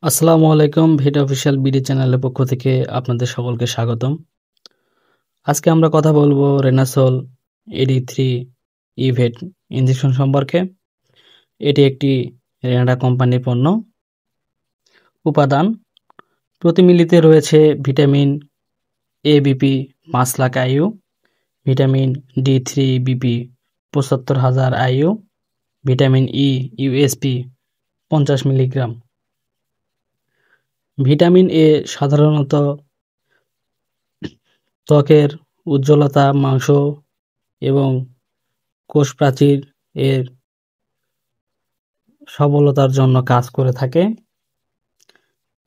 আসসালামু আলাইকুম। ভিটা official BD চ্যানেলের পক্ষ থেকে আপনাদের সকলকে স্বাগতম। আজকে আমরা কথা বলবো রেনাসোল এডি3 ইভেট ইনজেকশন সম্পর্কে। এটি একটি রেনাডা কোম্পানির পণ্য। উপাদান: প্রতি মিলিতে রয়েছে vitamin ABP 5 lakh IU, vitamin D3 BP ৭৫,০০০ IU, vitamin E USP 50 milligram. Vitamin A সাধারণত ত্বকের উজ্জ্বলতা, মাংস এবং কোষ প্রাচীর এর সবলতার জন্য কাজ করে থাকে।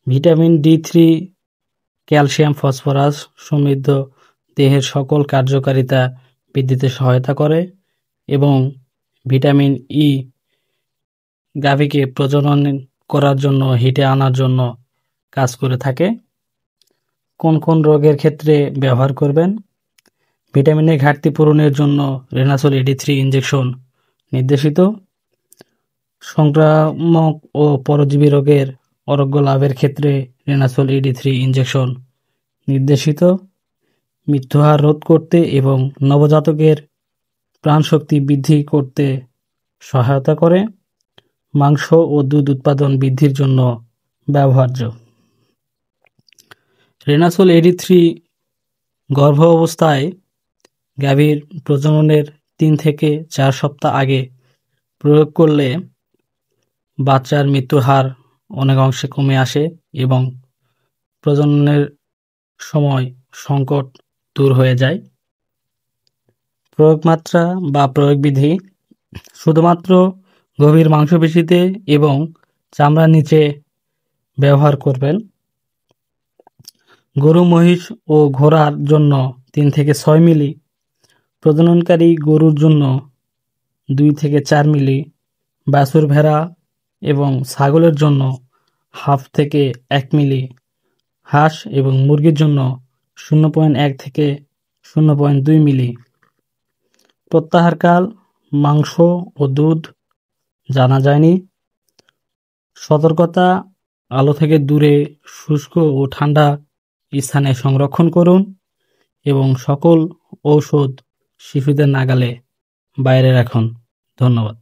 ভিটামিন ডি3 ক্যালসিয়াম, ফসফরাস সমৃদ্ধ দেহের সকল কার্যকারিতা বৃদ্ধিতে সহায়তা করে এবং ভিটামিন ই গাভীকে প্রজনন করার জন্য, হিটে আনার জন্য কাজ করে থাকে। কোন কোন রোগের ক্ষেত্রে ব্যবহার করবেন? ভিটামিনের ঘাটতি পূরণের জন্য রেনাসোল এডি3 ইনজেকশন নির্দেশিত। সংক্রামক ও পরজীবী রোগের আরোগ্য লাভের ক্ষেত্রে রেনাসোল এডি3 ইনজেকশন নির্দেশিত। মৃত্যুহার রোধ করতে এবং নবজাতকের প্রাণশক্তি বৃদ্ধি করতে সহায়তা করে। মাংস ও দুধ উৎপাদন বৃদ্ধির জন্য ব্যবহার্য। রেনাসোল এডি3 গর্ভ অবস্থায় গাভীর প্রজননের 3 থেকে 4 সপ্তাহ আগে প্রয়োগ করলে বাচ্চার মৃত্যুর হার অনেক অংশে কমে আসে এবং প্রজননের সময় সংকট দূর হয়ে যায়। প্রয়োগমাত্রা বা প্রয়োগবিধি: শুধুমাত্র গভীর মাংসপেশিতে এবং চামড়ার নিচে ব্যবহার করবেন। গরু, মহিষ ও ঘোড়ার জন্য 3 থেকে 6 মিলি, প্রজননকারী গরুর জন্য 2 থেকে 4 মিলি, বাছুর, ভেড়া এবং ছাগলের জন্য 1/2 থেকে 1 মিলি, হাঁস এবং মুরগির জন্য 0.1 থেকে 0.2 মিলি। প্রত্যাহারকাল: মাংস ও দুধ জানা যায়নি। সতর্কতা: আলো থেকে দূরে, শুষ্ক ও ঠান্ডা স্থানে সংরক্ষণ করুন এবং সকল ঔষধ শিশুদের নাগালে বাইরে রাখুন। ধন্যবাদ।